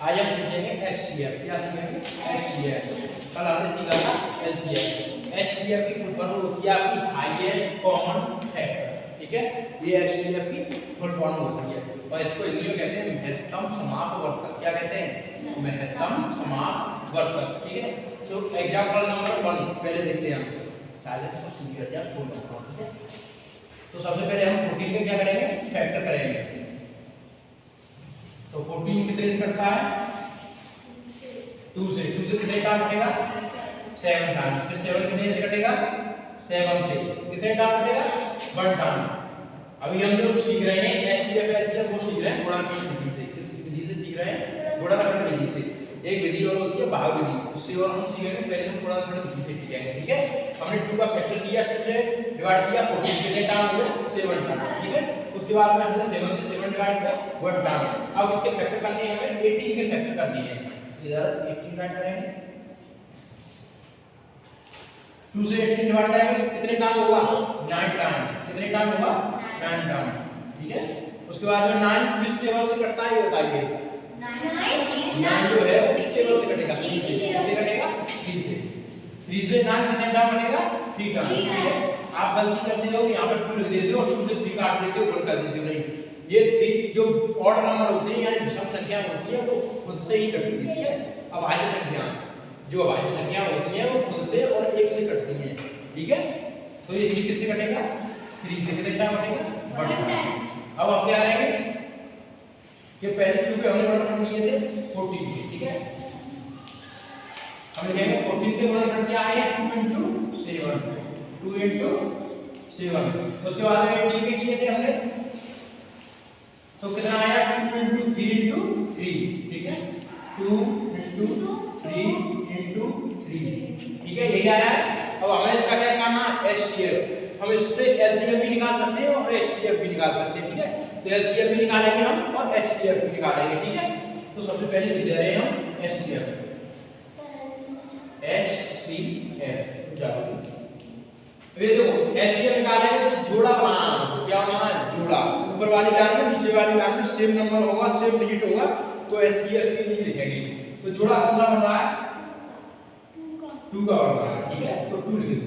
आज हम सीखेंगे HCF। क्या सीखेंगे? HCF। कल हमने सीखा था LCF। HCF की फुल फॉर्म होती है आपकी हाईएस्ट कॉमन फैक्टर, ठीक है। ये HCF की फुल फॉर्म होती है और इसको इंग्लिश में कहते हैं महत्तम समापवर्तक। क्या कहते हैं? महत्तम समापवर्तक, ठीक है। तो एग्जांपल नंबर 1 पहले देखते हैं हम। साइलेंस को सीनियर या स्कूल में, ठीक है। तो सबसे पहले हम 14 में क्या करेंगे? फैक्टर करेंगे। तो 14 कितने से कटता है? 2 से। 2 से कितने टाइम कटेगा? 7 टाइम। फिर 7 कितने से कटेगा? 7 से। कितने टाइम कटेगा? 1 टाइम। अभी हम जो सीख रहे हैं HCF LCF वो सीख रहे हैं गुणाकार विधि से। किस विधि से सीख रहे हैं? गुणाकार विधि से। एक विधि और होती है भाग विधि, उससे और हम सीखेंगे। पहले हम गुणाकार विधि से सीखेंगे, ठीक है। हमने 2 का फैक्टर किया, 2 से डिवाइड किया, 14 कितने टाइम हुआ? 7 टाइम, ठीक है। उसके बाद में हमने 7 से 7 डिवाइड किया 1 टाइम। अब इसके फैक्टर करने हैं हमें 18 के फैक्टर करनी है। इधर 18 डिवाइड करेंगे, 2 से 18 डिवाइड करेंगे, कितने टाइम होगा? 9 टाइम। कितने टाइम होगा? 9 टाइम, ठीक है। उसके बाद में 9 किस टेबल से कटता है ये बताइए। 9 जो है वो किस टेबल से कटेगा? 3 से। किससे कटेगा? 3 से। 3 से 9 कितने टाइम बनेगा? 3 टाइम, ठीक है। आप गलती करते हो यहाँ पर 2 लिख देते हो और 2 से 3 काट देते हो, 1 कर देते हो। नहीं, ये 3 जो ऑड नंबर होते हैं यानी विषम संख्या होती है वो खुद से ही कटती है, ठीक है। अभाज्य संख्या, जो अभाज्य संख्या होती है वो खुद से और 1 से कटती हैं, ठीक है। तो ये 3 किससे कटेगा? 3 से। कितने टाइम कटेगा? 1 टाइम। अब हम क्या करेंगे कि पहले 2 पे हमने गुणनखंड किए थे 14 के, ठीक है। हम लिखेंगे 14 के गुणनखंड क्या आए? 2 * 7, 2 * 7। उसके बाद में 18 के किए थे हमने, तो कितना आया? 2 * 3 * 3, ठीक है। 2 * 3 * 3, ठीक है, यही आया है। अब हमें इसका क्या निकालना है? HCF। हम इससे LCM भी निकाल सकते हैं और HCF भी निकाल सकते हैं, ठीक है। तो LCM भी निकालेंगे हम और HCF भी निकालेंगे, ठीक है। तो सबसे पहले लिख दे रहे हैं हम HCF। ये देखो HCF निकालेंगे तो जोड़ा बनाना है। क्या बनाना है? जोड़ा। ऊपर वाली लाइन में नीचे वाली लाइन में सेम नंबर होगा, सेम डिजिट होगा, तो HCF के लिए लिखेंगे। तो जोड़ा कितना बन रहा है? 2 का बन रहा है, ठीक है। तो 2 लिख दो।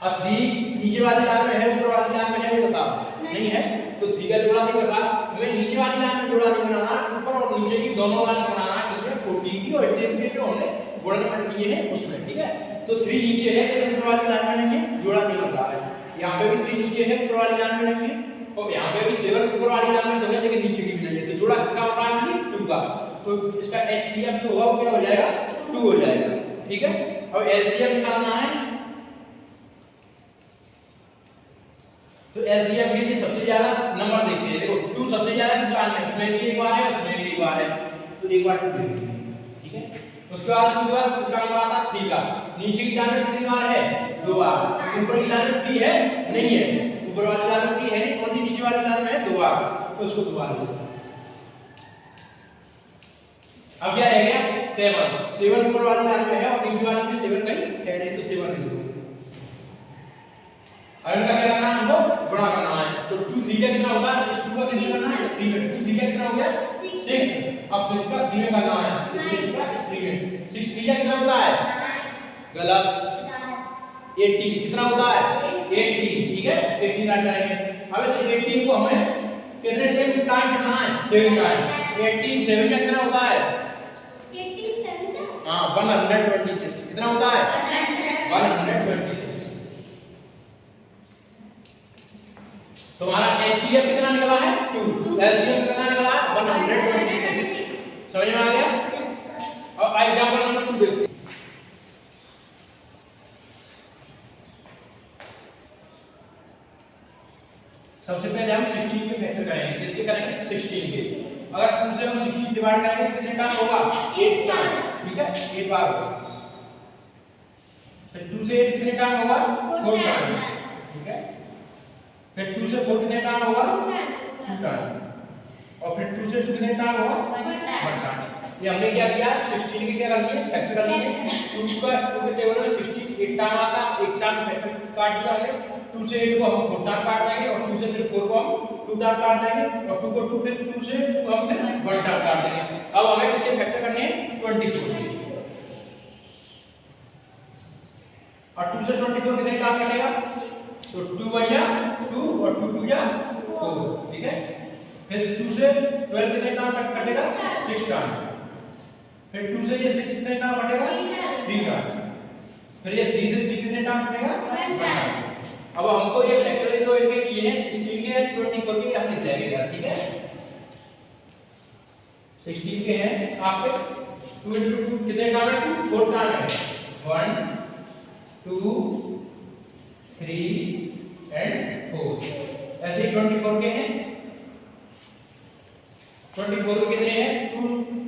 और 3 नीचे वाली लाइन में है, ऊपर वाली लाइन में है, बताओ नहीं है, तो 3 का जोड़ा नहीं कर रहा। हमें नीचे वाली लाइन में जोड़ा नहीं बनाना, ऊपर और नीचे की दोनों लाइन बनाना है। इसमें 14 की और 18 की जो हमने गुणनखंड किए हैं उसमें, ठीक है। तो 3 नीचे है तो ऊपर वाली लाइन में नहीं, जोड़ा नहीं बन रहा है। यहाँ पे भी 3 नीचे है, ऊपर वाली लाइन में नहीं है, और यहाँ पे भी 7 ऊपर वाली लाइन में तो है लेकिन नीचे की भी नहीं है। तो जोड़ा किसका बन रहा है? 2 का। तो इसका HCF जो होगा वो क्या हो जाएगा? 2 हो जाएगा, ठीक है। अब LCM निकालना है, तो LCM के लिए सबसे ज्यादा नंबर देखते हैं। देखो 2 सबसे ज्यादा किस बार में? इसमें भी एक बार है, उसमें भी एक बार है, तो एक बार 2 देंगे, ठीक है। उसके बाद उसके बाद किसका नंबर आता है? 3 का। नीचे की लाइन में कितनी बार है? 2 बार। ऊपर की लाइन में 3 है? नहीं है, ऊपर वाली लाइन में 3 है नहीं, कौन सी नीचे वाली लाइन में है? 2 बार, तो इसको 2 बार लिखो। अब क्या रह गया? 7 ऊपर वाली लाइन में है और नीचे वाली में 7 कहीं है नहीं, तो 7 लिख दो। अब इनका क्या करना है? हमको गुणा करना है। तो 2 3 का कितना होगा? इस 2 का कितना करना है? 3 में 2 3 का कितना हो गया? 6। अब 6 का 3 में करना है, तो 6 का 3 में 6 3 का कितना होता है? गलत, 18 कितना होता है? 18, ठीक है। 18 ऐड करेंगे। अब इस 18 को हमें कितने टाइम करना है? 7 टाइम। 18 7 का कितना होता है? 18 7 का हां 126। कितना होता है? 126। तुम्हारा HCF कितना निकला है? 2। LCM कितना निकला है? 126। समझ में आ गया? Yes sir. अब एग्जांपल नंबर 2 देखते हैं। सबसे पहले हम 16 के फैक्टर करेंगे। किसके करेंगे? 16 के। अगर 2 से हम 16 डिवाइड करेंगे तो कितने टाइम होगा? 8 टाइम, ठीक है, 8 बार होगा। फिर 2 से 8 कितने टाइम होगा? 4 टाइम, ठीक है। फिर 2 से 4 कितने टाइम होगा? 2 टाइम। और फिर 2 से 2 कितने टाइम होगा? 1 टाइम। ये हमने क्या किया? 16 के क्या कर लिए? फैक्टर कर लिए। 2 के टेबल में 16 8 टाइम आता, 1 टाइम फैक्टर काट दिया हमने। 2 से 8 को हम 4 टाइम काट देंगे और 2 से फिर 4 को हम 2 टाइम काट देंगे और 2 को 2 फिर 2 से 2 हम फिर 1 टाइम काट देंगे। अब हमें किसके फैक्टर करने हैं 24 के, और 2 से 24 कितने काम कटेगा, तो 2 बचा 2 और 2 2 जा 4, ठीक है। फिर 2 से 12 कितने काम कटेगा 6 टाइम, फिर 2 से ये 6 कितने टाइम कटेगा 3 टाइम, फिर ये 3 से 3 कितने टाइम कटेगा 1 टाइम। अब हमको ये फैक्टराइज जो इनके किए हैं 16 के 24 के हम लिख देंगे, ठीक है। 16 के हैं आपके 2 into 2 कितने टाइम है 2 4 टाइम है 1 2 3 एंड 4, ऐसे ही 24 के हैं 24 के कितने हैं 2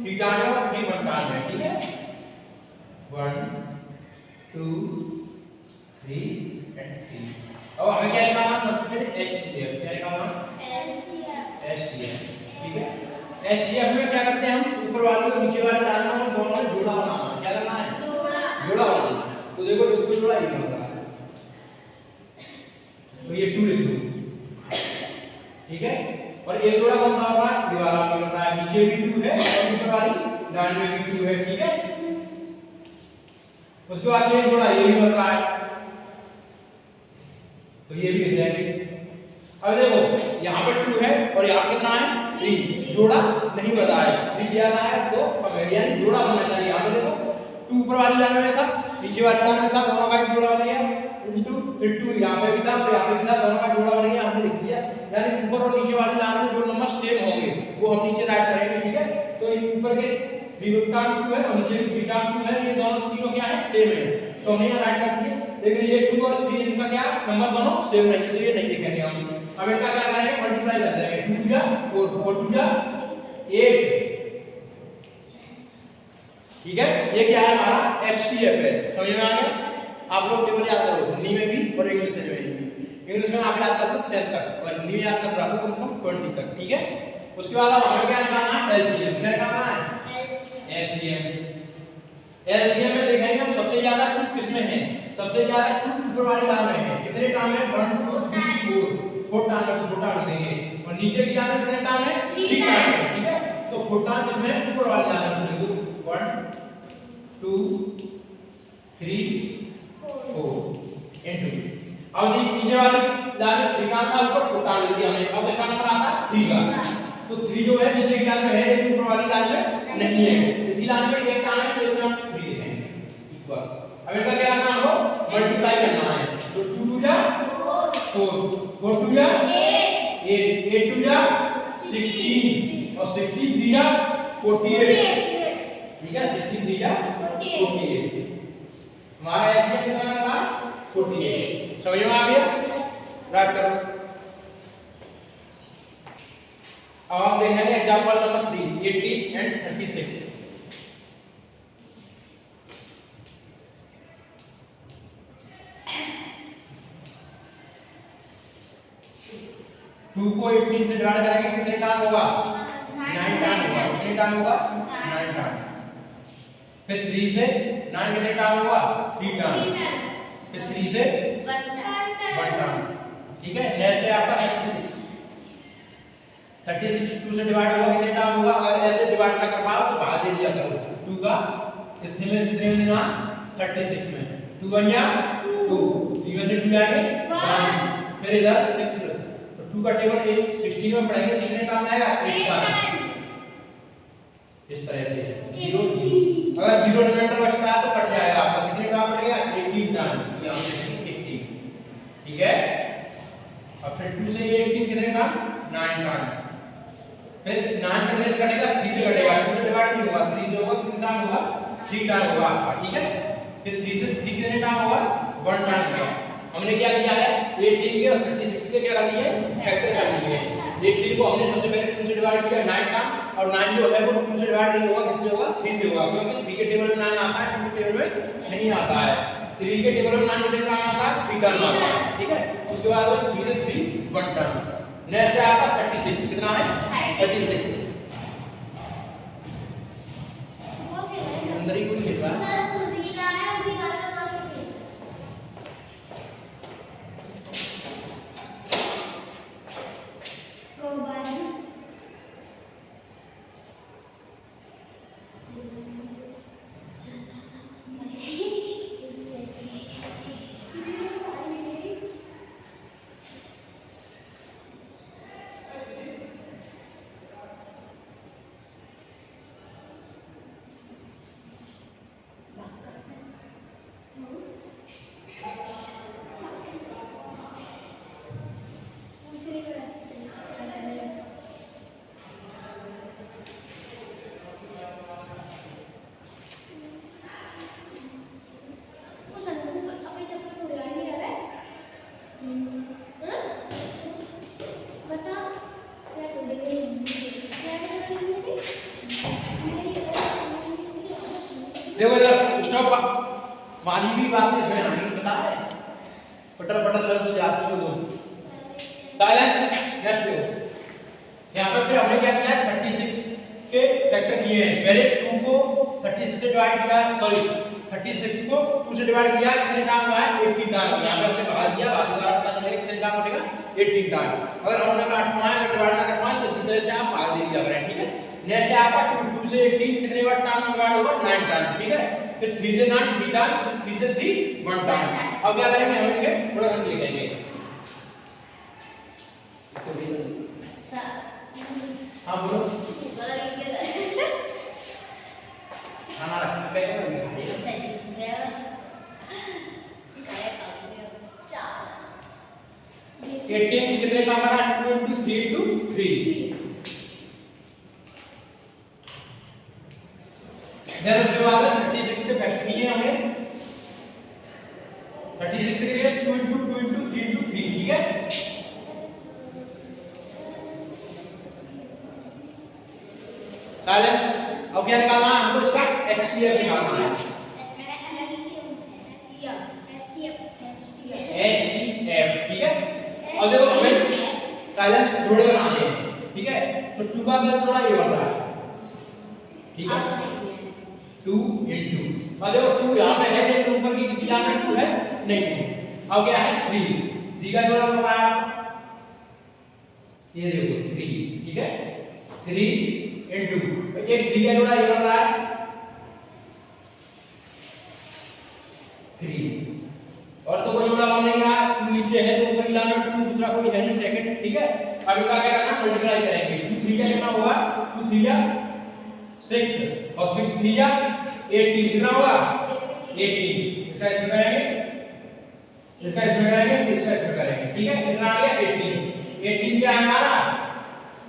3 टाइम और 3 1 टाइम है, ठीक है। 1 2 3 एंड 3। अब हमें क्या निकालना है सबसे पहले HCF, क्या निकालना है HCF, ठीक है। HCF में क्या करते हैं हम ऊपर वाले और नीचे वाले डालना और दोनों में जोड़ा बनाना है, क्या करना है जोड़ा बनाना है। तो देखो एक जोड़ा ये बन रहा है, तो ये 2 लिख दो, ठीक है। और एक जोड़ा कौन सा होगा दीवार में बन रहा है, नीचे भी 2 है और ऊपर वाली डाल में भी 2 है, ठीक है। उसके बाद एक जोड़ा ये भी बन रहा है, तो ये भी लिख देंगे। अब देखो यहाँ पर 2 है और यहाँ कितना है 3, जोड़ा नहीं बना है, 3 ज्यादा है तो कॉमेडियन जोड़ा बनना चाहिए। यहाँ पे देखो 2 ऊपर वाली लाइन में था, नीचे वाली लाइन में था, दोनों का जोड़ा बन गया इनटू फिर 2 यहाँ पे भी था और यहाँ पे भी था, दोनों का जोड़ा बन गया, हमने लिख दिया। यानी ऊपर और नीचे वाली लाइन में जो नंबर सेम होंगे वो हम नीचे राइट करेंगे, ठीक है। तो ऊपर के 3 टाइम 2 है और नीचे भी 3 टाइम 2 है, ये दोनों तीनों क्या है सेम है, तो हमने यहाँ राइट कर दिए। लेकिन ये 2 और 3 इनका क्या नंबर दोनों सेम नहीं है, तो ये नहीं लिखेंगे हम। अब इनका क्या करेंगे मल्टीप्लाई कर देंगे, 2 2 जा 4 2 जा 8, ठीक है। ये क्या है हमारा HCF है, समझ में आ गया। आप लोग टेबल याद करो हिंदी में भी और इंग्लिश में भी। इंग्लिश में आप याद कर लो 10 तक और हिंदी में याद कर रखो कम से कम 20 तक, ठीक है। उसके बाद अब हमें क्या निकालना है LCM, क्या निकालना है LCM। LCM में देखेंगे हम सबसे ज्यादा 2 किसमें है, सबसे ज्यादा 2 ऊपर वाली लाइन में है, कितने टाइम है 1 2 3 4 टाइम है, तो 4 टाइम लिखेंगे। और नीचे की लाइन में कितने टाइम है 3 टाइम है, ठीक है। तो 4 टाइम किसमें ऊपर वाली लाइन में, तो लिखो 1 2 3 4 इनटू। अब नीचे वाली लाइन 3 टाइम का ऊपर 4 टाइम लिख दिया हमने। अब इसका नंबर आता है 3 का, तो 3 जो है नीचे की लाइन में है लेकिन ऊपर वाली लाइन में नहीं है, इसी लाइन में एक टाइम है तो एक टाइम 3 लिखेंगे इक्वल। अब इनका क्या करना है मल्टीप्लाई करना है, तो 2 2 जा 4 4 2 जा 8 8 2 जा 16 और 63 जा 48, ठीक है। 63 जा 48, हमारा HCF कितना लगा 48, समझ में आ गया। राइट करो। अब हम देखेंगे एग्जांपल नंबर 3 18 एंड 36। 2 को 18 से डिवाइड करेंगे कितने टाइम होगा 9 टाइम होगा, कितने टाइम होगा 9 टाइम। फिर 3 से 9 कितने टाइम होगा 3 टाइम, फिर 3 से 1 टाइम, ठीक है। नेक्स्ट है आपका 36। 36 2 से डिवाइड होगा कितने टाइम होगा, अगर ऐसे डिवाइड ना कर पाओ तो भाग दे दिया करो 2 का इसमें कितने में देना 36 में 2 1 जा 2 3 में से 2 जाएंगे 1, फिर इधर 6 तो 2 का टेबल 16 में पढ़ेंगे कितने टाइम आएगा 8 टाइम, इस तरह से 0 अगर 0 रिमाइंडर बचता है तो कट जाएगा आपका, कितने टाइम कटेगा 18 टाइम, ये हमने लिखी 18, ठीक है। अब फिर 2 से 18 कितने टाइम 9 टाइम, फिर 9 कितने से कटेगा 3 से कटेगा, 2 से डिवाइड नहीं होगा 3 से होगा, कितना टाइम होगा 3 टाइम होगा आपका, ठीक है। फिर 3 से 3 कितने टाइम होगा 1 टाइम होगा। हमने क्या किया है 18 के और 36 के क्या कर दिए फैक्टर कर दिए। 18 को हमने सबसे पहले 2 से डिवाइड किया 9 टाइम और 9 जो है वो 2 से डिवाइड नहीं होगा, किससे होगा 3 से होगा, क्योंकि 3 के टेबल में 9 आता है 2 के टेबल में नहीं आता है। 3 के टेबल में 9 कितने टाइम आता है 3 टाइम आता है, ठीक है। उसके बाद 3 से 3 1 टाइम। नेक्स्ट है आपका 36, कितना है 36 अंदर ही कुछ लिखा है देखो इधर स्टॉप वाली भी बात इसमें आनी पता है, पटर पटर लग तो जाती है दो। साइलेंस। नेक्स्ट देखो यहाँ पे फिर हमने क्या किया है 36 के फैक्टर किए हैं। पहले 2 को 36 से डिवाइड किया, सॉरी 36 को 2 से डिवाइड किया, कितने टाइम हुआ है 18 टाइम। यहाँ पे हमने भाग दिया, भाग द्वारा पता चलेगा कितने टाइम बनेगा 18 टाइम। अगर हम ना काट पाए और डिवाइड ना कर पाए तो इसी तरह से आप भाग दे दिया करें, ठीक है। नेक्स्ट आपका 2 से 18 कितने बार टाइम डिवाइड होगा 9 टाइम, ठीक है। फिर 3 से 9 3 टाइम, फिर 3 से 3 1 टाइम। अब क्या करेंगे हम इनके प्रोडक्ट लिखेंगे। हाँ बोलो। खाना रखना पड़ेगा ना, कितने काम करा 2 into 3 to 3। देन उसके बाद 36 से फैक्टर किए हमने 36 के लिए 2 into 2 into 3 into 3, ठीक है। साइलेंस। अब क्या निकालना है हमको, इसका HCF निकालना है। HCF, ठीक है। अब देखो हमें साइलेंस जोड़े बनाने हैं, ठीक है। तो 2 का क्या जोड़ा ये बन रहा है, ठीक है 2 into। अब देखो 2 यहाँ पे है लेकिन ऊपर की किसी लाइन में 2 है नहीं है। अब क्या है 3 का जोड़ा बन रहा है, ये देखो 3, ठीक है 3 into एक 3 का जोड़ा ये बन रहा है 3, और तो कोई जोड़ा बन नहीं रहा, 2 नीचे है तो ऊपर की लाइन में 2, दूसरा कोई है नहीं सेकंड, ठीक है। अब इनका क्या करना है मल्टीप्लाई करेंगे। 2 3 का कितना होगा 2 3 या 6 और 6 3 या 18 कितना होगा 18। इसका इसमें करेंगे, इसका इसमें करेंगे, इसका इसमें करेंगे, ठीक है। कितना आ गया 18। 18 क्या है हमारा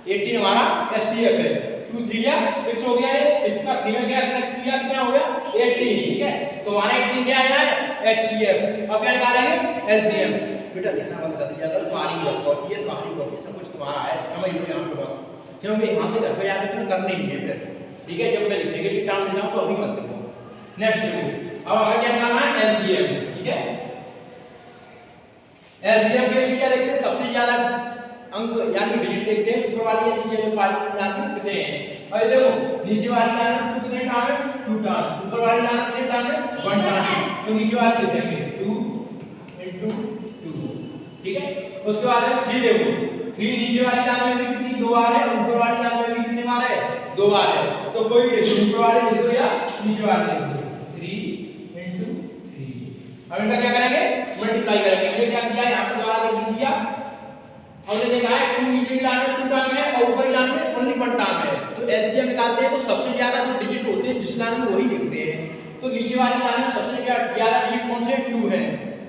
18 हमारा HCF है। 2 3 या 6 हो गया है, 6 का 3 में क्या कितना हो गया 18, ठीक है। तो हमारा 18 क्या आया है HCF। अब क्या निकालेंगे LCM। बेटा लिखना बंद कर दीजिए, अगर तुम्हारी कॉपी ये तुम्हारी कॉपी सब कुछ तुम्हारा है, समझ लो यहाँ पे बस, क्योंकि यहाँ से घर पे जाके तुम्हें करने ही है फिर, ठीक है। जब मैं लिखने के लिए टाइम देता हूँ तो अभी मत लिखो। नेक्स्ट अब हमें क्या निकालना है LCM, ठीक है। LCM के लिए क्या लिखते हैं सबसे ज्यादा अंक यानी डिजिट लिखते हैं, ऊपर वाली या नीचे वाली लाइन में कितने हैं। और देखो नीचे वाली लाइन में 2 कितने टाइम है 2 टाइम, ऊपर वाली लाइन में कितने टाइम है 1 टाइम, तो नीचे वाली लिखेंगे 2 into 2, ठीक है। उसके बाद है 3 देखो 3 नीचे वाली लाइन में भी कितनी 2 बार है और ऊपर वाली लाइन में भी कितने बार है 2 बार है। तो कोई भी ऊपर वाले लिख दो या नीचे वाले लिख दो 3 into 3। अब इनका क्या करेंगे मल्टीप्लाई करेंगे। हमने क्या किया यहाँ पे द्वारा लिख दिया, हमने देखा है 2 नीचे की लाइन में 2 टाइम है और ऊपर की लाइन में ओनली 1 टाइम है। तो एलसीएम निकालते हैं तो सबसे ज्यादा जो डिजिट होते हैं जिस लाइन में वही लिखते हैं। तो नीचे वाली लाइन में सबसे ज्यादा डिजिट कौन से 2 है,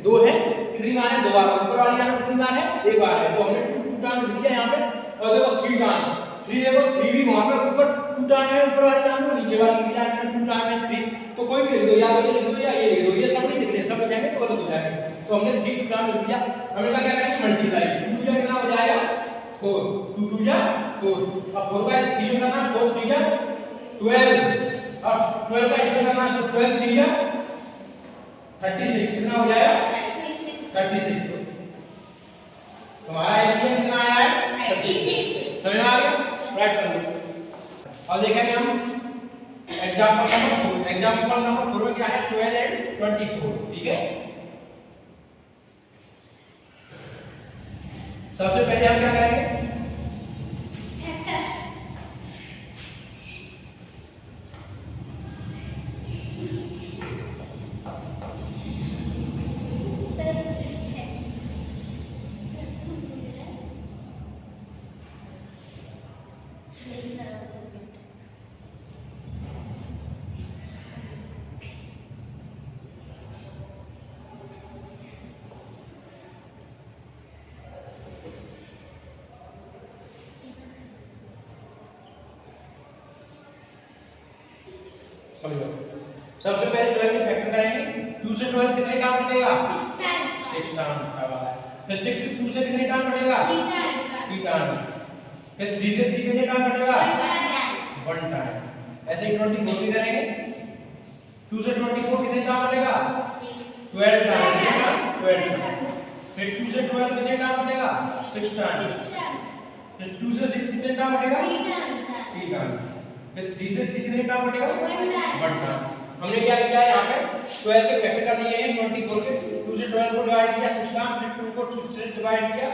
2 है, कितनी बार है 2 बार, ऊपर वाली लाइन में कितनी बार है 1 बार है। तो हमने 2 टाइम लिख दिया यहाँ पे। और देखो 3 टाइम 3 देखो 3 भी वहां पे ऊपर 2 टाइम है, ऊपर वाली लाइन में नीचे वाली लाइन में 2 टाइम है 3। तो कोई भी लिख दो, या तो ये लिख दो या ये लिख दो, ये सब नहीं लिखने, सब लिखेंगे तो गलत हो जाएगा। तो हमने 3 2 टाइम लिख दिया। हमें क्या करेंगे मल्टीप्लाई 2 2 कितना हो जाएगा 4, 2 2 जा 4। अब 4 का 3 में करना 4 3 जा 12, अब 12 का इसमें करना तो 12 3 जा 36, कितना हो जाएगा 36। तुम्हारा एलसीएम कितना आया है 36। समझ में आ गया, राइट कर लो। अब देखेंगे हम एग्जांपल नंबर 4 में क्या है 12 and 24, ठीक है। सबसे पहले हम क्या करेंगे सबसे पहले 12 की फैक्टर करेंगे। 2 से 12 कितने टाइम कटेगा 6 टाइम। फिर 6 से 2 से कितने टाइम कटेगा 3 टाइम। फिर 3 से 3 कितने टाइम कटेगा 1 टाइम। ऐसे ही 24 भी करेंगे। 2 से 24 कितने टाइम बनेगा? 12 टाइम बनेगा, 12 टाइम। फिर 2 से 12 कितने टाइम बनेगा? 6 टाइम। फिर 2 से 6 कितने टाइम बनेगा? 3 टाइम। फिर 3 से 3 कितने टाइम बनेगा? 1 टाइम। हमने क्या किया है यहाँ पे 12 के फैक्टर कर लिए हैं 24 के। 2 से 12 को डिवाइड किया 6 टाइम, फिर 2 को 6 से डिवाइड किया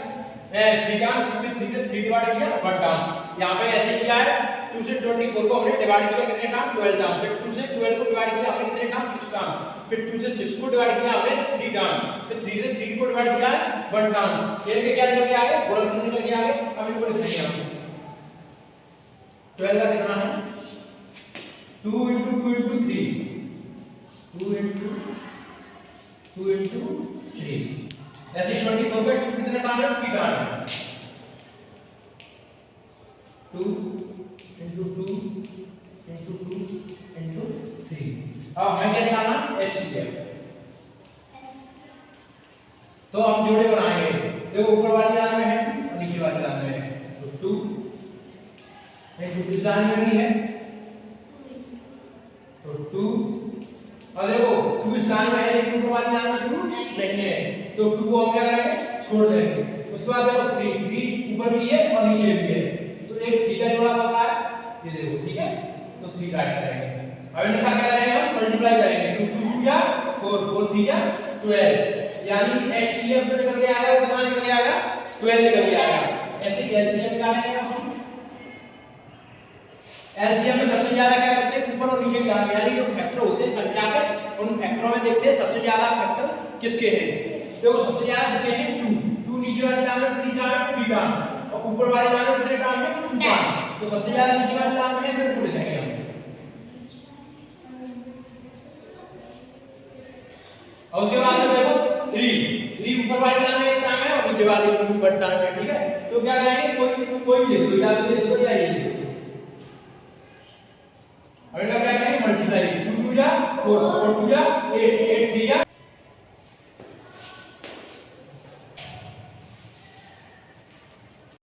3 टाइम, फिर 3 से 3 डिवाइड किया 1 टाइम। यहाँ पे ऐसे किया है 2 से 24 को हमने डिवाइड किया कितने टाइम? 12 टाइम। फिर 2 से 12 को डिवाइड किया हमने कितने टाइम? 6 टाइम। फिर 2 से 6 को डिवाइड किया हमने 3 टाइम। फिर 3 से 3 को डिवाइड किया 1 टाइम। ये के क्या निकल के आ गए? गुणनफल निकल के आ गए। अब इनको लिख देंगे हम। 12 का कितना है? 2 into 2 into 3, 2 into 2 into 3। ऐसे 24 का 2 कितने टाइम है? 3 टाइम। 2 into 2 into 2 into 3। अब हमें क्या निकालना? HCF। तो हम जोड़े बनाएंगे। देखो ऊपर वाली लाइन में है 2 और नीचे वाली लाइन में है, तो 2 into इस लाइन में भी है तो 2, और देखो 2 इस लाइन में है लेकिन ऊपर वाली लाइन में 2 नहीं है, तो 2 को हम क्या करेंगे? छोड़ देंगे। उसके बाद देखो 3 ऊपर भी है और नीचे भी है, तो एक 3 का जोड़ा होता है, ये देखो, ठीक है, तो 3 राइट करेंगे। अब इनका क्या करेंगे? हम मल्टीप्लाई करेंगे। 2 2 या 4, 4 3 या 12, यानी HCF जो निकल के आएगा वो कितना निकल के आएगा? 12 निकल के आएगा। ऐसे ही LCM निकालेंगे हम। एलसीएम में सबसे ज्यादा क्या करते हैं? ऊपर और नीचे मिलाते हैं, यानी जो फैक्टर होते हैं संख्या के, उन फैक्टरों में देखते हैं सबसे ज्यादा फैक्टर किसके हैं। देखो सबसे ज्यादा कितने हैं? 2 नीचे वाली लाइन में 3 टाइम और ऊपर वाली लाइन में कितने टाइम है? 2 टाइम। तो सबसे ज्यादा नीचे वाली लाइन में है, तो पूरे देंगे हम। और उसके बाद देखो 3 ऊपर वाली लाइन में 1 टाइम है और नीचे वाली में 1 टाइम है, ठीक है। तो क्या करेंगे? कोई भी लिख दो, या तो लिख दो या ये लिख दो। अब इनका क्या करेंगे? मल्टीप्लाई। 2 2 या 4 4 2 या 8 8 3 या